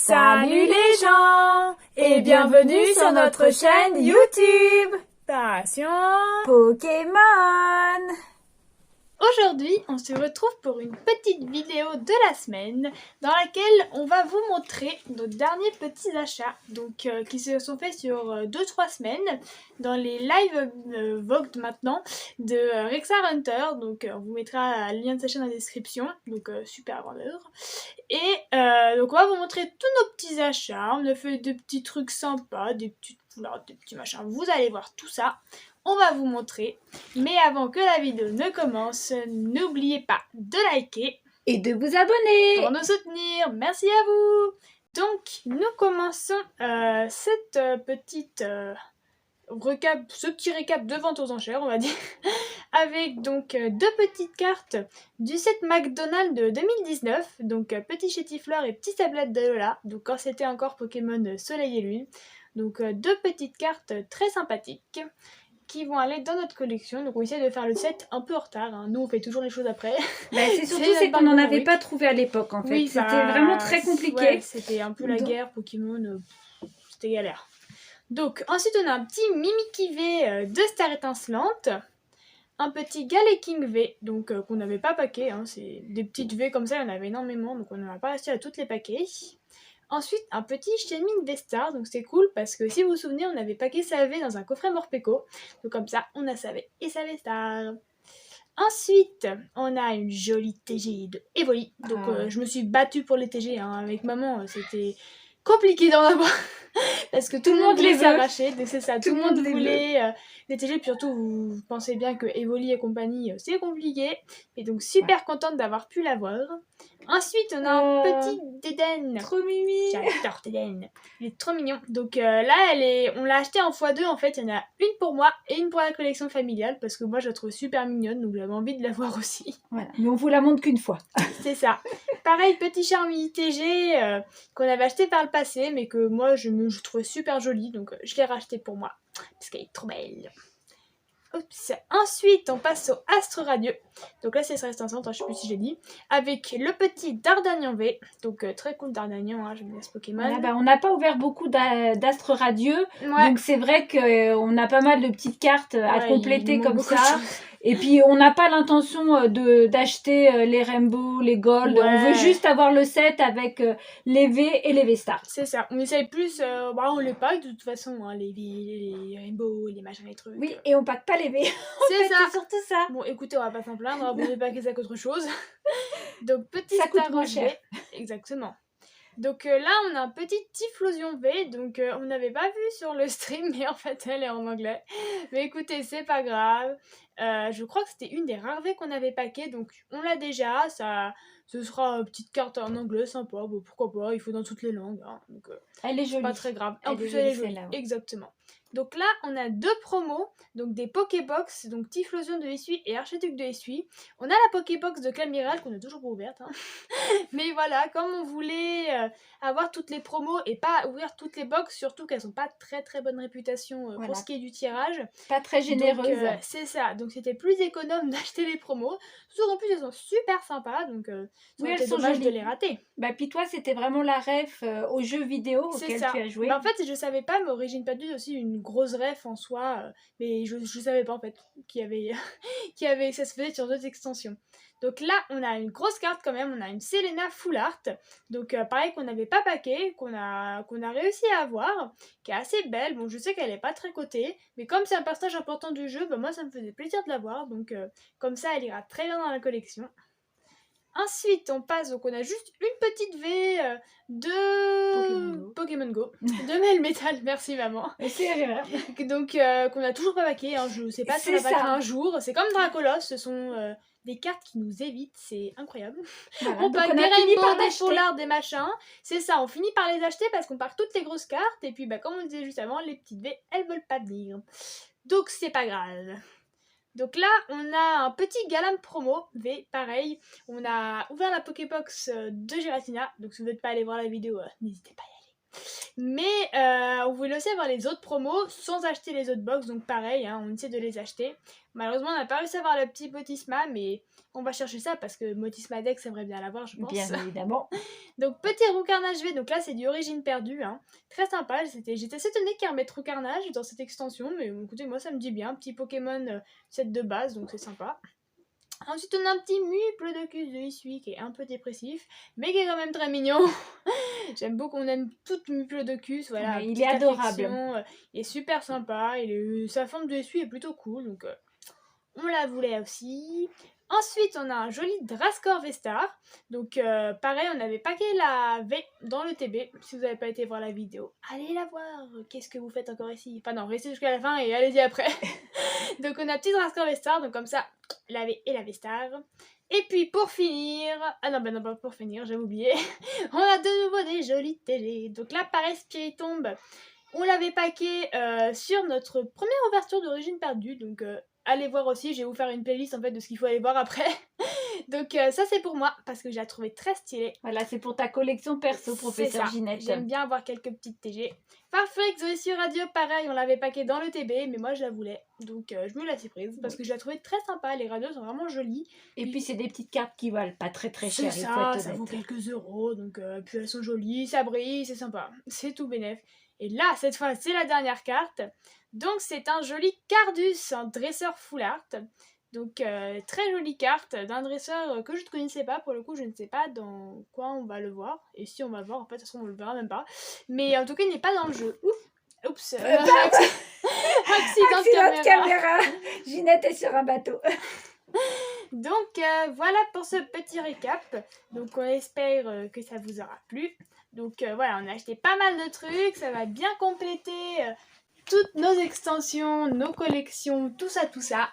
Salut les gens et bienvenue sur notre chaîne YouTube Passion Pokémon. Aujourd'hui, on se retrouve pour une petite vidéo de la semaine dans laquelle on va vous montrer nos derniers petits achats qui se sont faits sur 2-3 semaines dans les live Vogue maintenant de Rexa Hunter. On vous mettra le lien de sa chaîne dans la description, super vendeur. Et donc on va vous montrer tous nos petits achats. On a fait des petits trucs sympas, des petites couleurs, des petits machins. Vous allez voir tout ça. On va vous montrer. Mais avant que la vidéo ne commence, n'oubliez pas de liker Et de vous abonner pour nous soutenir. Merci à vous. Donc nous commençons cette petite ce petit récap de vente aux enchères, on va dire, avec donc deux petites cartes du set McDonald's de 2019, donc petit chétifleur et petit tablette de Lola, donc quand c'était encore Pokémon Soleil et Lune. Donc deux petites cartes très sympathiques qui vont aller dans notre collection. Donc on essaie de faire le set un peu en retard, hein. Nous on fait toujours les choses après. C'est surtout qu'on n'en avait pas trouvé à l'époque en fait. Oui, c'était vraiment très compliqué. Ouais, c'était un peu la guerre Pokémon, c'était galère. Donc ensuite on a un petit Mimikyu V de Star Étincelante, un petit Galeking V, donc qu'on n'avait pas paqué, hein. C'est des petites V comme ça, il y en avait énormément, donc on n'en a pas acheté à toutes les paquets. Ensuite, un petit Shenming V-Star, donc c'est cool parce que si vous vous souvenez, on avait paqué sa V dans un coffret Morpeko. Donc comme ça, on a sa V et sa V-Star. Ensuite, on a une jolie TG de Evoli. Donc je me suis battue pour les TG, hein. Avec maman, c'était compliqué d'en avoir parce que tout le monde les arrachait. Donc c'est ça, tout le monde voulait les TG. Puis surtout, vous pensez bien que Evoli et compagnie, c'est compliqué. Et donc super contente d'avoir pu l'avoir. Ensuite, on a un petit Déden. Trop mimi. J'adore Déden. Il est trop mignon. Donc là, on l'a acheté en x2 en fait. Il y en a une pour moi et une pour la collection familiale parce que moi, je la trouve super mignonne. Donc j'avais envie de la voir aussi. Voilà. Mais on vous la montre qu'une fois. C'est ça. Pareil, petit Charmy TG qu'on avait acheté par le passé, mais que moi, je trouvais super jolie. Donc je l'ai racheté pour moi parce qu'elle est trop belle. Oups. Ensuite, on passe au Astre Radieux. Donc là, c'est reste ensemble, je sais plus si j'ai dit. Avec le petit Dardanian V. Donc très cool Dardanian, hein, j'aime bien ce Pokémon. Voilà, on n'a pas ouvert beaucoup d'Astre Radieux. Ouais. Donc c'est vrai qu'on a pas mal de petites cartes à compléter comme ça. Et puis on n'a pas l'intention d'acheter les Rainbow, les Gold. Ouais. On veut juste avoir le set avec les V et les V-Star. C'est ça. On essaye plus, on les pack de toute façon, hein, les V, les Rainbow, les machins, les trucs. Oui, et on pack pas les V. C'est ça. C'est surtout ça. Bon, écoutez, on va pas s'en plaindre, on va packer ça qu'autre chose. Donc petit ça coûte moins cher. Exactement. Donc là, on a un petit Typhlosion V, donc on n'avait pas vu sur le stream, mais en fait, elle est en anglais. Mais écoutez, c'est pas grave. Je crois que c'était une des rares V qu'on avait paqué, donc on l'a déjà. Ce sera une petite carte en anglais, sympa. Bon, pourquoi pas, il faut dans toutes les langues. Hein, donc, elle est jolie. Pas très grave. En plus, elle est jolie. Exactement. Donc là, on a deux promos, donc des Pokébox, donc Typhlosion de Essuie et Archiduc de Essuie. On a la Pokébox de Clamiral qu'on a toujours pas ouverte, hein. Mais voilà, comme on voulait avoir toutes les promos et pas ouvrir toutes les box, surtout qu'elles n'ont pas très très bonne réputation pour ce qui est du tirage. Pas très généreuse. C'est ça, donc c'était plus économe d'acheter les promos. Surtout en plus, elles sont super sympas, donc oui, c'est dommage de les rater. Puis toi, c'était vraiment la ref aux jeux vidéo auxquels tu as joué. En fait, je savais pas, mais Origine Perdue aussi une grosse ref en soi, mais je savais pas en fait qu'il y avait ça se faisait sur d'autres extensions. Donc là, on a une grosse carte quand même, on a une Selena Full Art, donc pareil qu'on n'avait pas paqué, qu'on a réussi à avoir, qui est assez belle. Bon, je sais qu'elle est pas très cotée, mais comme c'est un personnage important du jeu, moi ça me faisait plaisir de l'avoir, donc comme ça elle ira très bien dans la collection. Ensuite, on passe, donc on a juste une petite V de Pokémon Go. De Melmetal, merci maman. C'est agréable. Donc, qu'on a toujours pas paqué, hein. Je sais pas si on va paquer un jour. C'est comme Dracolos, ce sont des cartes qui nous évitent, c'est incroyable. Voilà, on pack des Rainbow, des Polar, des machins. C'est ça, on finit par les acheter parce qu'on pack toutes les grosses cartes. Et puis, comme on disait juste avant, les petites V, elles veulent pas venir. Donc, c'est pas grave. Donc là, on a un petit Galam promo V, pareil. On a ouvert la Pokébox de Giratina. Donc si vous n'êtes pas allé voir la vidéo, n'hésitez pas à y aller. Mais on voulait aussi avoir les autres promos sans acheter les autres box, donc pareil, hein, on essaie de les acheter. Malheureusement, on n'a pas réussi à avoir le petit Motisma, mais on va chercher ça parce que Motisma Dex aimerait bien l'avoir, je pense. Bien évidemment. Donc, petit Roucarnage V, donc là c'est du Origine Perdue, hein. Très sympa. J'étais assez étonnée qu'il remette Roucarnage dans cette extension, mais écoutez, moi ça me dit bien. Petit Pokémon set de base, donc c'est sympa. Ensuite, on a un petit Muplodocus de Hisui qui est un peu dépressif, mais qui est quand même très mignon. J'aime beaucoup, on aime tout Muplodocus. Voilà, il est adorable. Il est super sympa. Sa forme de Hisui est plutôt cool, donc on la voulait aussi. Ensuite, on a un joli Drascore V-Star. Donc, pareil, on avait packé la V dans le TB. Si vous n'avez pas été voir la vidéo, allez la voir. Qu'est-ce que vous faites encore ici? Enfin non, restez jusqu'à la fin et allez-y après. Donc, on a un petit Drascore V-Star. Donc, comme ça, la V et la V-Star. Et puis, pour finir... Ah non, non, pas pour finir, j'avais oublié. On a de nouveau des jolies télés. Donc là, pareil, Spiritomb, on l'avait packé sur notre première ouverture d'Origine Perdue. Donc... allez voir aussi, je vais vous faire une playlist en fait de ce qu'il faut aller voir après. Donc ça c'est pour moi parce que je la trouvais très stylée. Voilà, c'est pour ta collection perso, professeur Ginette. J'aime bien avoir quelques petites TG. Farfrix Zoétie Radio, pareil, on l'avait packé dans le TB, mais moi je la voulais. Donc je me la suis prise parce que je la trouvais très sympa. Les radios sont vraiment jolies. Et puis c'est des petites cartes qui valent pas très cher. C'est ça, ça vaut quelques euros. Donc puis elles sont jolies, ça brille, c'est sympa. C'est tout bénef. Et là, cette fois, c'est la dernière carte. Donc, c'est un joli Cardus, un dresseur full art. Donc, très jolie carte d'un dresseur que je ne connaissais pas. Pour le coup, je ne sais pas dans quoi on va le voir. Et si on va le voir, en fait, de toute façon, on le verra même pas. Mais en tout cas, il n'est pas dans le jeu. Oups. Accident de caméra. Ginette est sur un bateau. Donc, voilà pour ce petit récap. Donc, on espère que ça vous aura plu. Donc voilà, on a acheté pas mal de trucs, ça va bien compléter toutes nos extensions, nos collections, tout ça,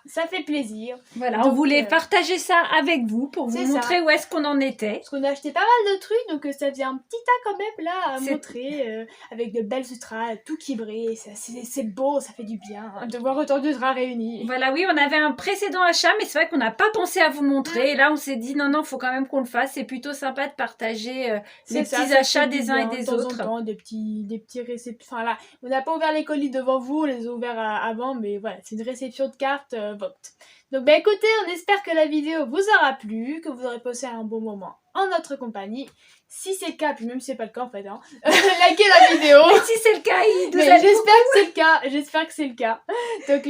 ça fait plaisir. Voilà, donc, on voulait partager ça avec vous pour vous montrer où est-ce qu'on en était. Parce qu'on a acheté pas mal de trucs, donc ça faisait un petit tas quand même là à montrer, avec de belles ultras, tout qui brille, c'est beau, ça fait du bien de voir autant d'ultras réunis. Voilà, oui, on avait un précédent achat, mais c'est vrai qu'on n'a pas pensé à vous montrer. Et là, on s'est dit non, faut quand même qu'on le fasse. C'est plutôt sympa de partager les petits achats des uns et des autres. De temps en temps, des petits réceptions. Enfin là, on n'a pas ouvert les colis devant vous, on les a ouverts avant, mais voilà, c'est une réception de cartes vote. Donc bah écoutez, on espère que la vidéo vous aura plu, que vous aurez passé un bon moment en notre compagnie. Si c'est le cas, puis même si c'est pas le cas en fait, hein, likez la vidéo. Mais si c'est le cas, j'espère que c'est le cas. J'espère que c'est le cas. Donc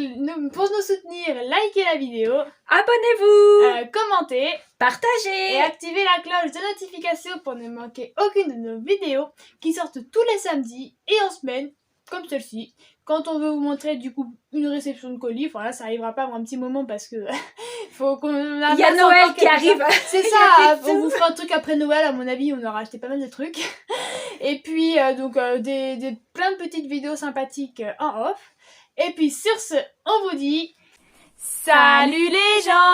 pour nous soutenir, likez la vidéo. Abonnez-vous. Commentez. Partagez. Et activez la cloche de notification pour ne manquer aucune de nos vidéos qui sortent tous les samedis et en semaine, comme celle-ci. Quand on veut vous montrer du coup une réception de colis, enfin là ça arrivera pas avant un petit moment parce que faut qu'on il y a Noël qui arrive. C'est ça, on vous fera un truc après Noël à mon avis, on aura acheté pas mal de trucs. Et puis donc plein de petites vidéos sympathiques en off. Et puis sur ce, on vous dit salut les gens.